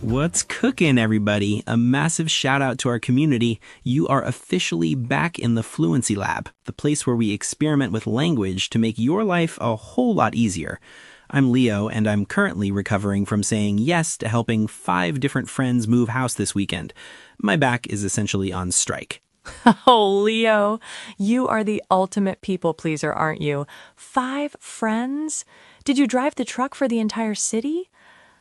What's cooking, everybody? A massive shout out to our community. You are officially back in the Fluency Lab, the place where we experiment with language to make your life a whole lot easier. I'm Leo, and I'm currently recovering from saying yes to helping 5 different friends move house this weekend. My back is essentially on strike. Oh, Leo, you are the ultimate people pleaser, aren't you? 5 friends? Did you drive the truck for the entire city?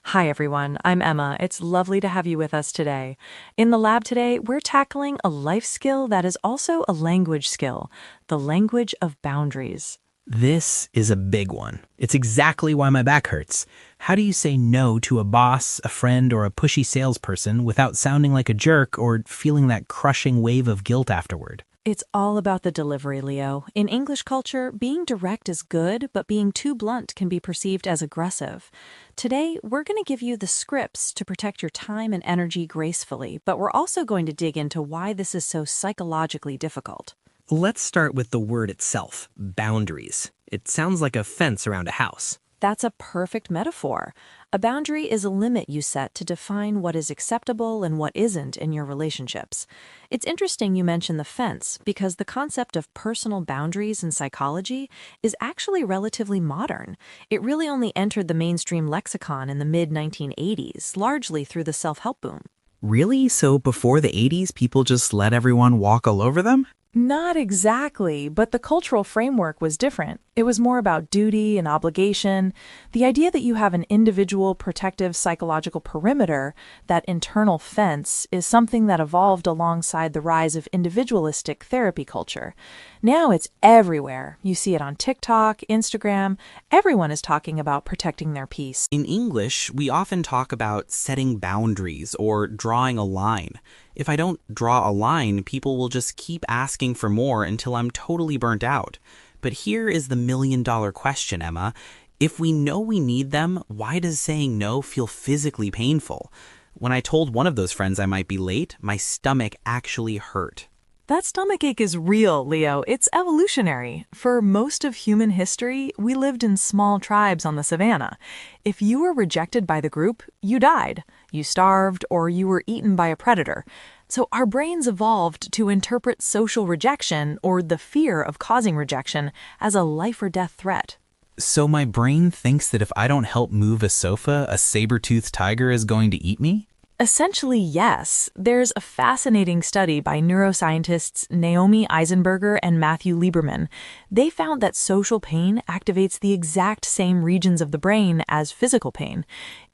Hi, everyone. I'm Emma. It's lovely to have you with us today. In the lab today, we're tackling a life skill that is also a language skill, the language of boundaries. This is a big one. It's exactly why my back hurts. How do you say no to a boss, a friend, or a pushy salesperson without sounding like a jerk or feeling that crushing wave of guilt afterward? It's all about the delivery, Leo. In English culture, being direct is good, but being too blunt can be perceived as aggressive. Today, we're going to give you the scripts to protect your time and energy gracefully, but we're also going to dig into why this is so psychologically difficult. Let's start with the word itself, boundaries. It sounds like a fence around a house. That's a perfect metaphor. A boundary is a limit you set to define what is acceptable and what isn't in your relationships. It's interesting you mention the fence because the concept of personal boundaries in psychology is actually relatively modern. It really only entered the mainstream lexicon in the mid-1980s, largely through the self-help boom. Really? So before the 80s, people just let everyone walk all over them? Not exactly, but the cultural framework was different. It was more about duty and obligation. The idea that you have an individual protective psychological perimeter, that internal fence, is something that evolved alongside the rise of individualistic therapy culture. Now it's everywhere. You see it on TikTok, Instagram. Everyone is talking about protecting their peace. In English, we often talk about setting boundaries or drawing a line. If I don't draw a line, people will just keep asking for more until I'm totally burnt out. But here is the million-dollar question, Emma. If we know we need them, why does saying no feel physically painful? When I told one of those friends I might be late, my stomach actually hurt. That stomachache is real, Leo. It's evolutionary. For most of human history, we lived in small tribes on the savannah. If you were rejected by the group, you died. You starved, or you were eaten by a predator. So our brains evolved to interpret social rejection, or the fear of causing rejection, as a life or death threat. So my brain thinks that if I don't help move a sofa, a saber-toothed tiger is going to eat me? Essentially, yes. There's a fascinating study by neuroscientists Naomi Eisenberger and Matthew Lieberman. They found that social pain activates the exact same regions of the brain as physical pain.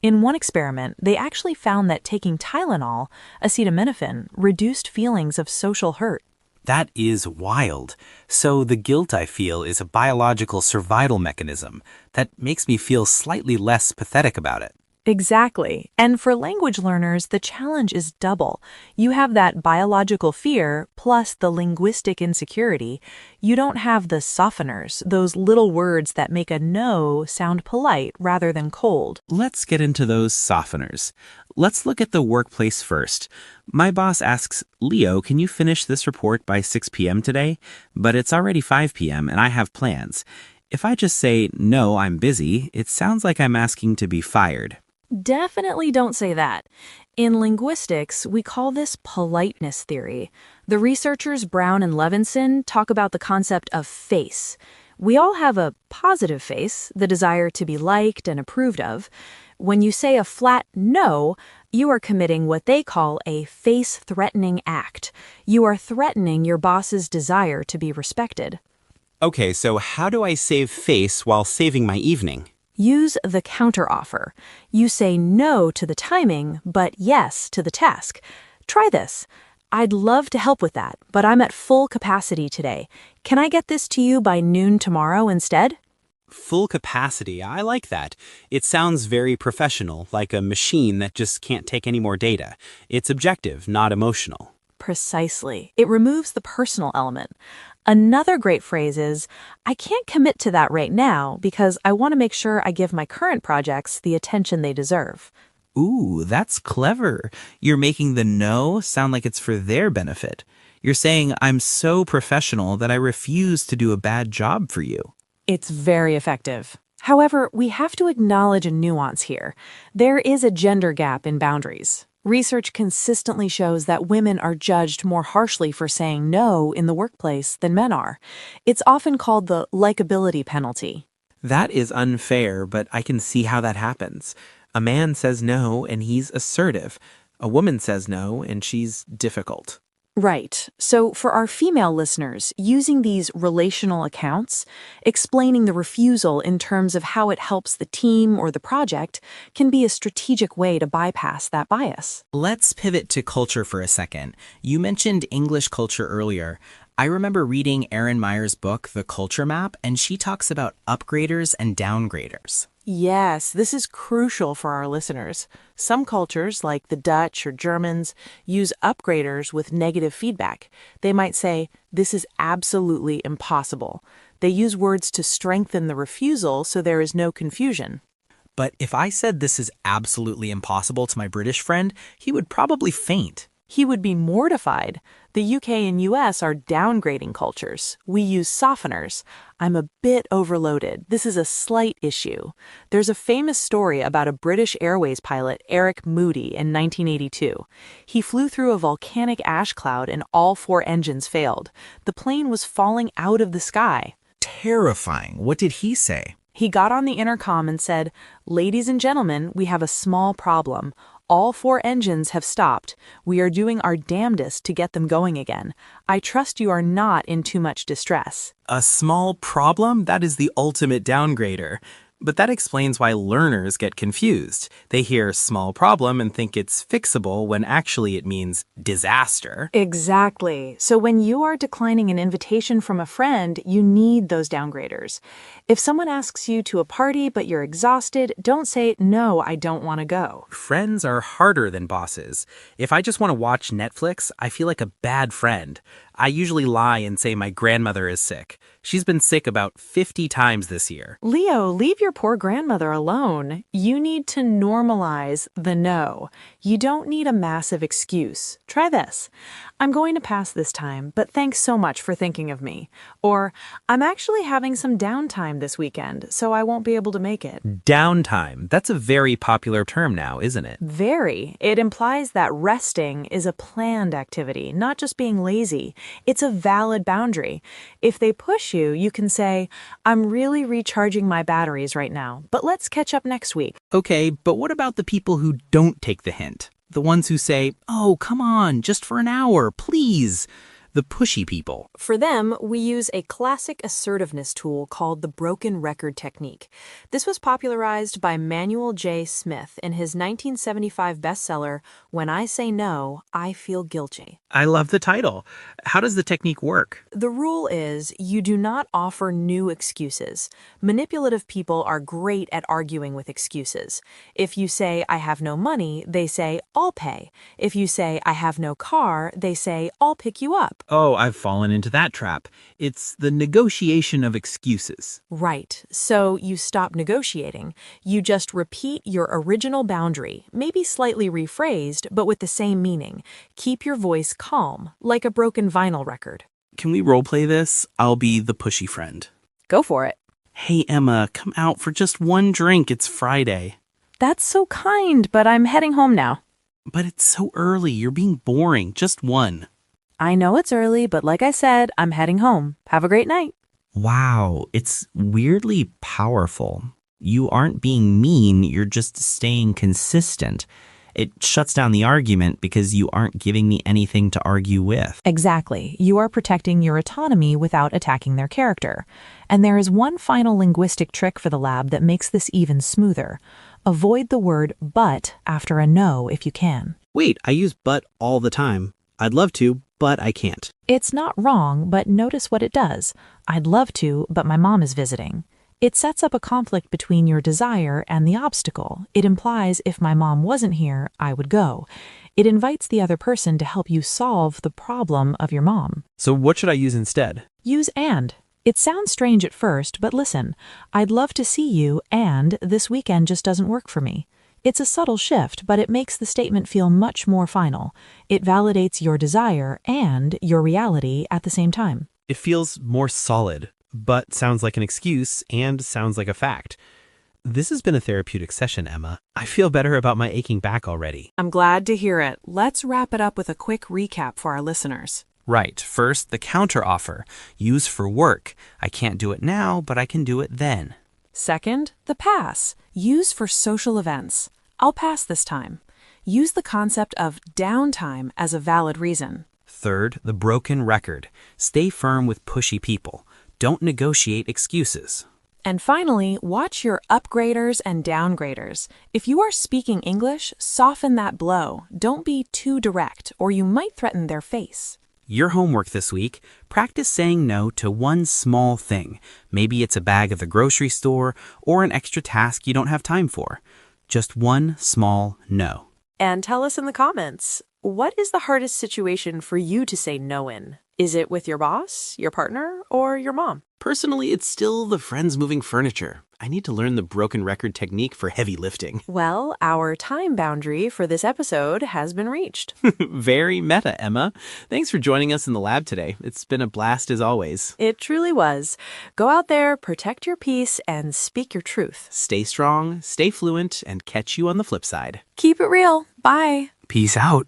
In one experiment, they actually found that taking Tylenol, acetaminophen, reduced feelings of social hurt. That is wild. So the guilt I feel is a biological survival mechanism that makes me feel slightly less pathetic about it. Exactly. And for language learners, the challenge is double. You have that biological fear plus the linguistic insecurity. You don't have the softeners, those little words that make a no sound polite rather than cold. Let's get into those softeners. Let's look at the workplace first. My boss asks, Leo, can you finish this report by 6 p.m. today? But it's already 5 p.m. and I have plans. If I just say, no, I'm busy, it sounds like I'm asking to be fired. Definitely don't say that. In linguistics, we call this politeness theory. The researchers Brown and Levinson talk about the concept of face. We all have a positive face, the desire to be liked and approved of. When you say a flat no, you are committing what they call a face-threatening act. You are threatening your boss's desire to be respected. Okay, so how do I save face while saving my evening? Use the counteroffer. You say no to the timing, but yes to the task. Try this. I'd love to help with that, but I'm at full capacity today. Can I get this to you by noon tomorrow instead? Full capacity, I like that. It sounds very professional, like a machine that just can't take any more data. It's objective, not emotional. Precisely. It removes the personal element. Another great phrase is, I can't commit to that right now because I want to make sure I give my current projects the attention they deserve. Ooh, that's clever. You're making the no sound like it's for their benefit. You're saying, I'm so professional that I refuse to do a bad job for you. It's very effective. However, we have to acknowledge a nuance here. There is a gender gap in boundaries. Research consistently shows that women are judged more harshly for saying no in the workplace than men are. It's often called the likability penalty. That is unfair, but I can see how that happens. A man says no and he's assertive. A woman says no and she's difficult. Right. So, for our female listeners, using these relational accounts, explaining the refusal in terms of how it helps the team or the project can be a strategic way to bypass that bias. Let's pivot to culture for a second. You mentioned English culture earlier. I remember reading Erin Meyer's book, The Culture Map, and she talks about upgraders and downgraders. Yes, this is crucial for our listeners. Some cultures, like the Dutch or Germans, use upgraders with negative feedback. They might say, "This is absolutely impossible." They use words to strengthen the refusal so there is no confusion. But if I said this is absolutely impossible to my British friend, he would probably faint. He would be mortified. The UK and US are downgrading cultures. We use softeners. "I'm a bit overloaded. This is a slight issue." There's a famous story about a British Airways pilot, Eric Moody, in 1982. He flew through a volcanic ash cloud and all 4 engines failed. The plane was falling out of the sky. Terrifying. What did he say? He got on the intercom and said, "Ladies and gentlemen, we have a small problem. All 4 engines have stopped. We are doing our damnedest to get them going again. I trust you are not in too much distress." A small problem? That is the ultimate downgrader. But that explains why learners get confused. They hear small problem and think it's fixable when actually it means disaster. Exactly. So when you are declining an invitation from a friend, you need those downgraders. If someone asks you to a party but you're exhausted, don't say, "No, I don't want to go." Friends are harder than bosses. If I just want to watch Netflix, I feel like a bad friend. I usually lie and say my grandmother is sick. She's been sick about 50 times this year. Leo, leave your poor grandmother alone. You need to normalize the no. You don't need a massive excuse. Try this. "I'm going to pass this time, but thanks so much for thinking of me." Or, "I'm actually having some downtime this weekend, so I won't be able to make it." Downtime. That's a very popular term now, isn't it? Very. It implies that resting is a planned activity, not just being lazy. It's a valid boundary. If they push you, you can say, "I'm really recharging my batteries right now, but let's catch up next week." Okay, but what about the people who don't take the hint? The ones who say, "Oh, come on, just for an hour, please." The pushy people. For them, we use a classic assertiveness tool called the broken record technique. This was popularized by Manuel J. Smith in his 1975 bestseller, When I Say No, I Feel Guilty. I love the title. How does the technique work? The rule is you do not offer new excuses. Manipulative people are great at arguing with excuses. If you say, "I have no money," they say, "I'll pay." If you say, "I have no car," they say, "I'll pick you up." Oh, I've fallen into that trap. It's the negotiation of excuses. Right. So you stop negotiating. You just repeat your original boundary, maybe slightly rephrased, but with the same meaning. Keep your voice calm, like a broken vinyl record. Can we roleplay this? I'll be the pushy friend. Go for it. "Hey, Emma, come out for just one drink. It's Friday." That's so kind, but I'm heading home now. "But it's so early. You're being boring. Just one." I know it's early, but like I said, I'm heading home. Have a great night. Wow, it's weirdly powerful. You aren't being mean, you're just staying consistent. It shuts down the argument because you aren't giving me anything to argue with. Exactly. You are protecting your autonomy without attacking their character. And there is one final linguistic trick for the lab that makes this even smoother. Avoid the word but after a no if you can. Wait, I use but all the time. I'd love to, but I can't. It's not wrong, but notice what it does. "I'd love to, but my mom is visiting." It sets up a conflict between your desire and the obstacle. It implies if my mom wasn't here, I would go. It invites the other person to help you solve the problem of your mom. So what should I use instead? Use "and." It sounds strange at first, but listen. "I'd love to see you, and this weekend just doesn't work for me." It's a subtle shift, but it makes the statement feel much more final. It validates your desire and your reality at the same time. It feels more solid. but sounds like an excuse and sounds like a fact. This has been a therapeutic session, Emma. I feel better about my aching back already. I'm glad to hear it. Let's wrap it up with a quick recap for our listeners. Right. First, the counteroffer. Use for work. I can't do it now, but I can do it then. Second, the pass. Use for social events. I'll pass this time. Use the concept of downtime as a valid reason. Third, the broken record. Stay firm with pushy people. Don't negotiate excuses. And finally, watch your upgraders and downgraders. If you are speaking English, soften that blow. Don't be too direct, or you might threaten their face. Your homework this week, practice saying no to one small thing. Maybe it's a bag at the grocery store or an extra task you don't have time for. Just one small no. And tell us in the comments, what is the hardest situation for you to say no in? Is it with your boss, your partner, or your mom? Personally, it's still the friends moving furniture. I need to learn the broken record technique for heavy lifting. Well, our time boundary for this episode has been reached. Very meta, Emma. Thanks for joining us in the lab today. It's been a blast as always. It truly was. Go out there, protect your peace, and speak your truth. Stay strong, stay fluent, and catch you on the flip side. Keep it real. Bye. Peace out.